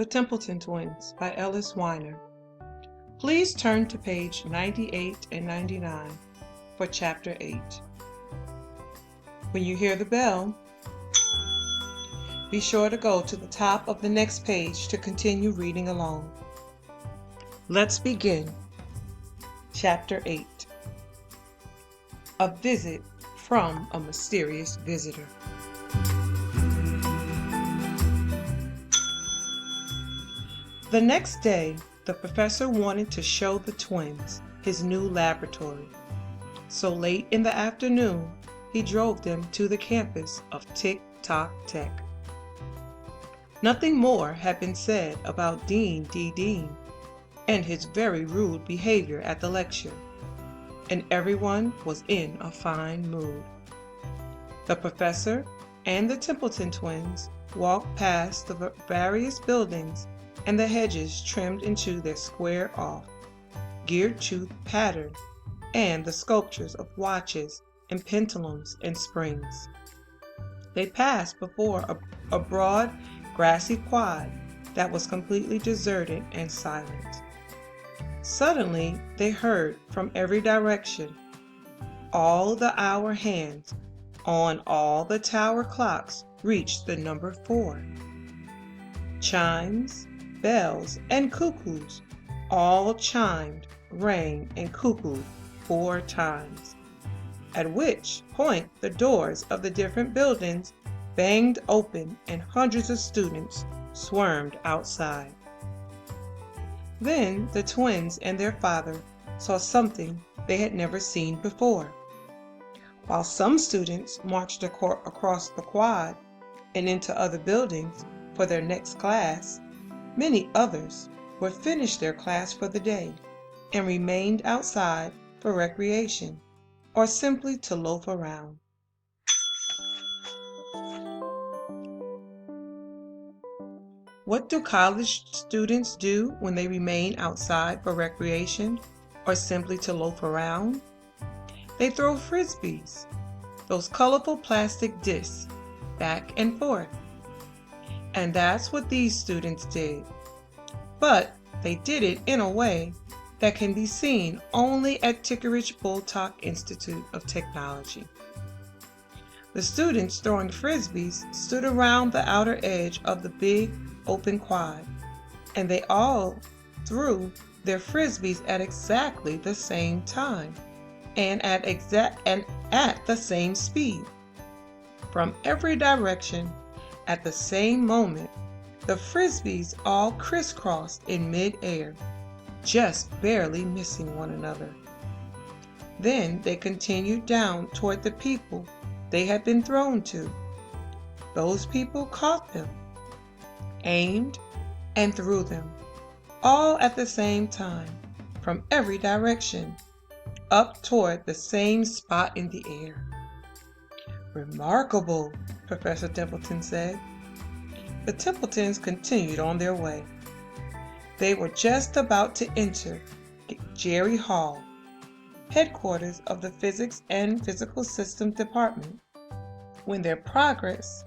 The Templeton Twins by Ellis, Weiner. Please turn to page 98 and 99 for Chapter 8. When you hear the bell, be sure to go to the top of the next page to continue reading along. Let's begin. Chapter 8. A Visit from a Mysterious Visitor. The next day, the professor wanted to show the twins his new laboratory. So late in the afternoon, he drove them to the campus of Tick-Tock Tech. Nothing more had been said about Dean D. Dean and his very rude behavior at the lecture, and everyone was in a fine mood. The professor and the Templeton twins walked past the various buildings and the hedges trimmed into their square-off, gear-tooth pattern, and the sculptures of watches and pendulums and springs. They passed before a broad, grassy quad that was completely deserted and silent. Suddenly, they heard from every direction. All the hour hands on all the tower clocks reached the number 4. Chimes, bells, and cuckoos all chimed, rang, and cuckooed 4 times, at which point the doors of the different buildings banged open and hundreds of students swarmed outside. Then the twins and their father saw something they had never seen before. While some students marched across the quad and into other buildings for their next class, many others would finish their class for the day and remained outside for recreation or simply to loaf around. What do college students do when they remain outside for recreation or simply to loaf around? They throw frisbees, those colorful plastic discs, back and forth. And that's what these students did. But they did it in a way that can be seen only at Tickeridge-Bultock Institute of Technology. The students throwing frisbees stood around the outer edge of the big open quad, and they all threw their frisbees at exactly the same time and at the same speed. From every direction, at the same moment, the frisbees all crisscrossed in mid-air, just barely missing one another. Then they continued down toward the people they had been thrown to. Those people caught them, aimed, and threw them, all at the same time, from every direction, up toward the same spot in the air. "Remarkable," Professor Templeton said. The Templetons continued on their way. They were just about to enter Jerry Hall, headquarters of the Physics and Physical Systems Department, when their progress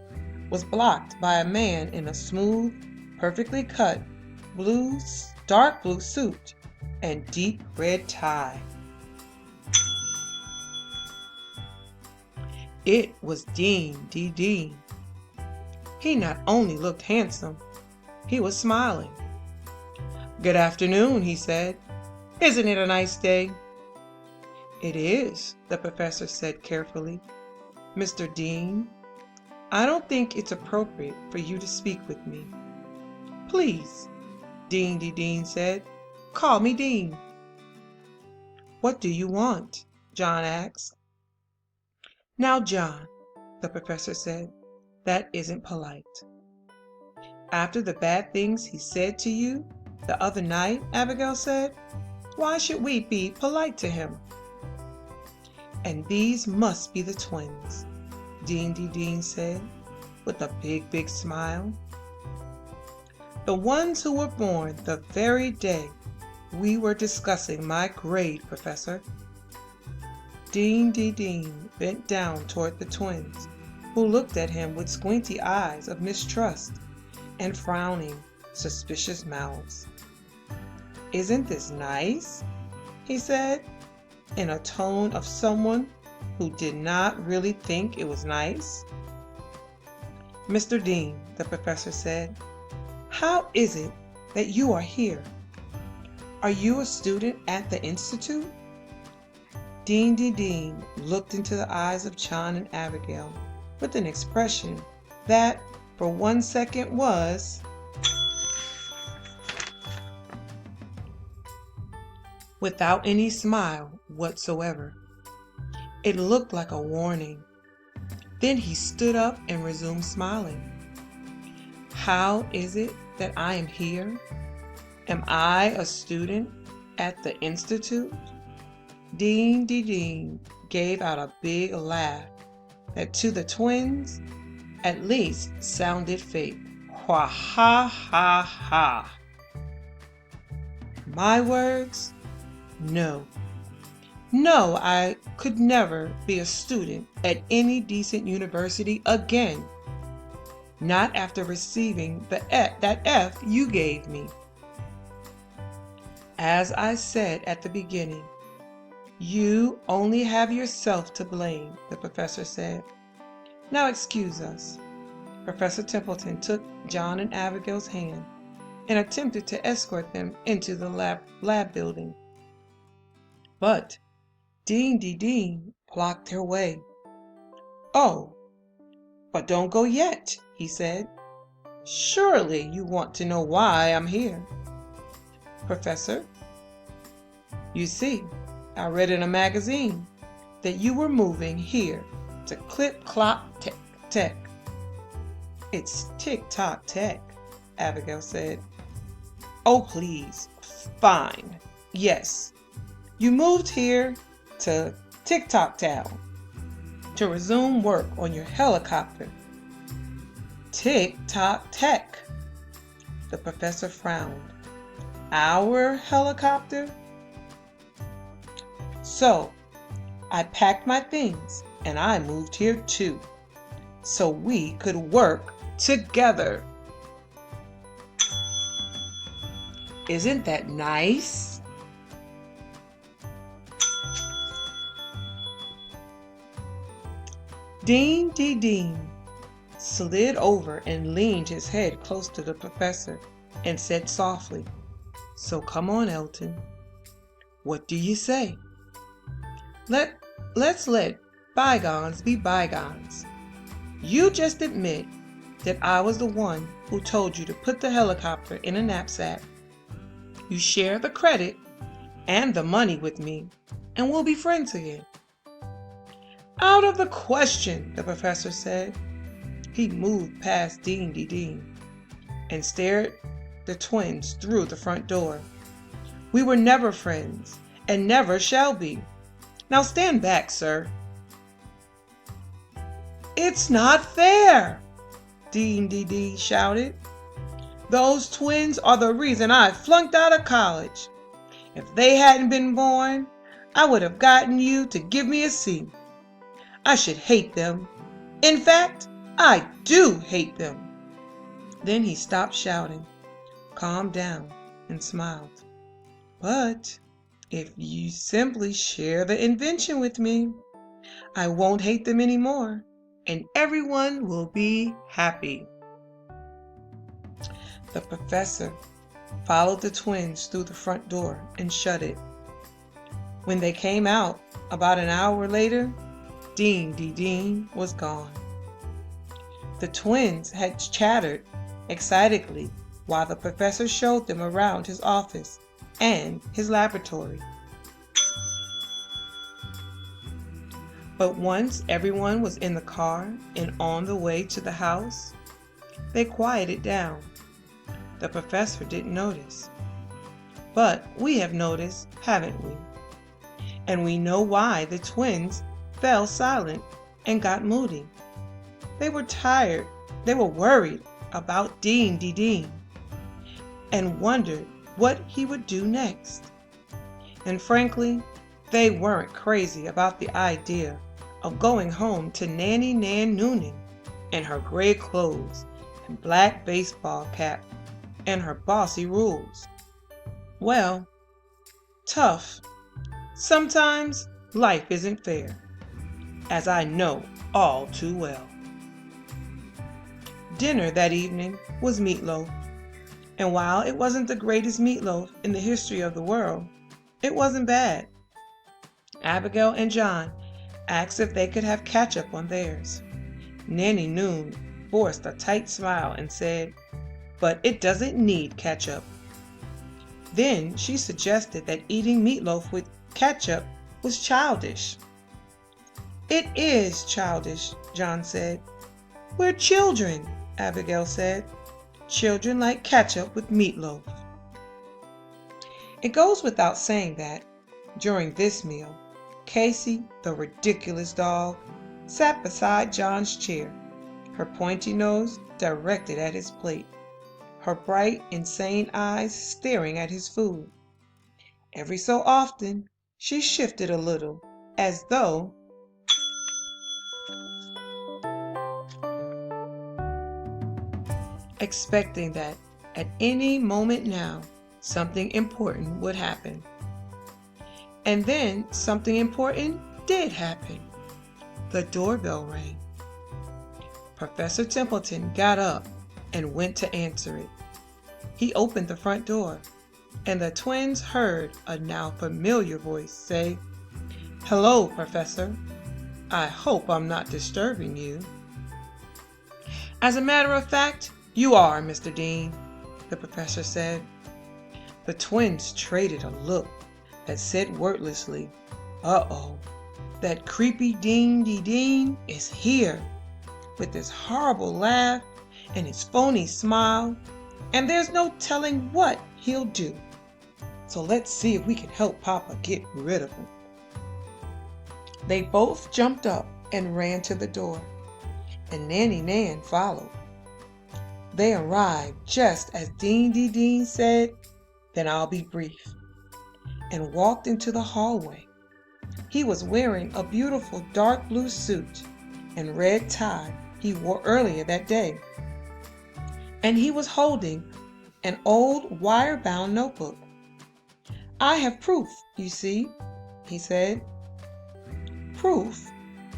was blocked by a man in a smooth, perfectly cut, dark blue suit and deep red tie. It was Dean D. Dean. He not only looked handsome, he was smiling. "Good afternoon," he said. "Isn't it a nice day?" "It is," the professor said carefully. "Mr. Dean, I don't think it's appropriate for you to speak with me." "Please," Dean D. Dean said. "Call me Dean." "What do you want?" John asked. "Now, John," the professor said, "that isn't polite." "After the bad things he said to you the other night," Abigail said, "why should we be polite to him?" "And these must be the twins," Dean D. Dean said, with a big smile. "The ones who were born the very day we were discussing my grade, Professor." Dean D. Dean bent down toward the twins, who looked at him with squinty eyes of mistrust and frowning, suspicious mouths. "Isn't this nice?" he said, in a tone of someone who did not really think it was nice. "Mr. Dean," the professor said, "how is it that you are here? Are you a student at the Institute?" Dean looked into the eyes of John and Abigail with an expression that for 1 second was without any smile whatsoever. It looked like a warning. Then he stood up and resumed smiling. "How is it that I am here? Am I a student at the Institute?" Dean gave out a big laugh that to the twins at least sounded fake. "Ha ha ha ha! My words? No. No, I could never be a student at any decent university again. Not after receiving that F you gave me. As I said at the beginning, you only have yourself to blame," the professor said. "Now excuse us." Professor Templeton took John and Abigail's hand and attempted to escort them into the lab building. But Dean blocked their way. "Oh, but don't go yet," he said. "Surely you want to know why I'm here." "Professor, you see, I read in a magazine that you were moving here to Clip Clop Tech." "It's Tick-Tock Tech," Abigail said. "Oh, please. Fine. Yes. You moved here to Tick-Tock Town to resume work on your helicopter." "Tick-Tock Tech." The professor frowned. "Our helicopter?" "So, I packed my things and I moved here too, so we could work together. Isn't that nice?" Dean slid over and leaned his head close to the professor and said softly, "So come on, Elton. What do you say? Let's let bygones be bygones. You just admit that I was the one who told you to put the helicopter in a knapsack. You share the credit and the money with me, and we'll be friends again." "Out of the question," the professor said. He moved past Dean and stared the twins through the front door. "We were never friends and never shall be. Now stand back, sir." "It's not fair!" Dean shouted. "Those twins are the reason I flunked out of college. If they hadn't been born, I would have gotten you to give me a C. I should hate them. In fact, I do hate them." Then he stopped shouting, calmed down, and smiled. "But if you simply share the invention with me, I won't hate them anymore, and everyone will be happy." The professor followed the twins through the front door and shut it. When they came out about an hour later, Dean was gone. The twins had chattered excitedly while the professor showed them around his office and his laboratory. But once everyone was in the car and on the way to the house, they quieted down. The professor didn't notice. But we have noticed, haven't we? And we know why the twins fell silent and got moody. They were tired. They were worried about Dean and wondered what he would do next. And frankly, they weren't crazy about the idea of going home to Nanny Nan Noonan in her gray clothes and black baseball cap and her bossy rules. Well, tough. Sometimes life isn't fair, as I know all too well. Dinner that evening was meatloaf, and while it wasn't the greatest meatloaf in the history of the world, it wasn't bad. Abigail and John asked if they could have ketchup on theirs. Nanny Noon forced a tight smile and said, "But it doesn't need ketchup." Then she suggested that eating meatloaf with ketchup was childish. "It is childish," John said. "We're children," Abigail said. "Children like ketchup with meatloaf." It goes without saying that, during this meal, Casey, the ridiculous dog, sat beside John's chair, her pointy nose directed at his plate, her bright, insane eyes staring at his food. Every so often, she shifted a little, as though expecting that at any moment now something important would happen. And then something important did happen. The doorbell rang. Professor Templeton got up and went to answer it. He opened the front door, and the twins heard a now familiar voice say, "Hello, Professor. I hope I'm not disturbing you." "As a matter of fact, you are, Mr. Dean," the professor said. The twins traded a look that said wordlessly, "Uh-oh, that creepy Dean is here, with his horrible laugh and his phony smile, and there's no telling what he'll do. So let's see if we can help Papa get rid of him." They both jumped up and ran to the door, and Nanny Nan followed. They arrived just as Dean said, "Then I'll be brief," and walked into the hallway. He was wearing a beautiful dark blue suit and red tie he wore earlier that day, and he was holding an old wire-bound notebook. "I have proof, you see," he said. "Proof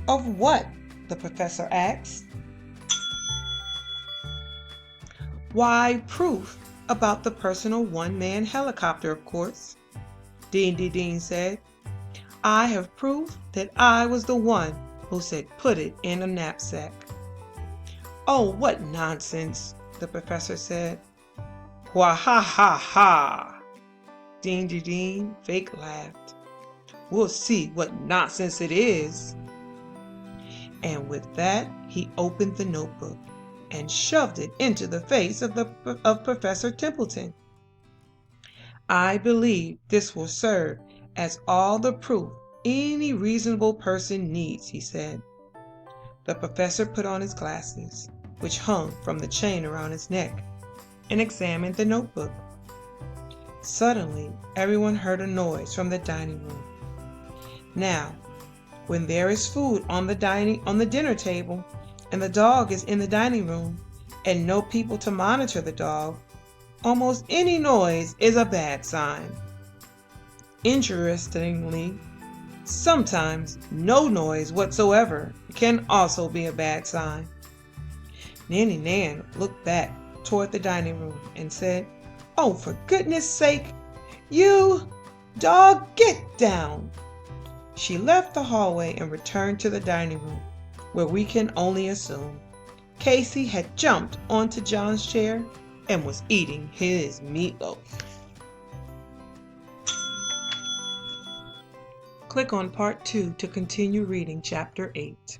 of what?" the professor asked. "Why, proof about the personal one-man helicopter, of course," Dean said. "I have proof that I was the one who said put it in a knapsack." "Oh, what nonsense," the professor said. "Wah ha ha ha!" Dean fake laughed. "We'll see what nonsense it is." And with that, he opened the notebook and shoved it into the face of Professor Templeton. "I believe this will serve as all the proof any reasonable person needs," he said. The professor put on his glasses, which hung from the chain around his neck, and examined the notebook. Suddenly, everyone heard a noise from the dining room. Now, when there is food on the dinner table, and the dog is in the dining room, and no people to monitor the dog, almost any noise is a bad sign. Interestingly, sometimes no noise whatsoever can also be a bad sign. Nanny Nan looked back toward the dining room and said, "Oh, for goodness sake, you dog, get down!" She left the hallway and returned to the dining room, where we can only assume Casey had jumped onto John's chair and was eating his meatloaf. Click on Part 2 to continue reading Chapter 8.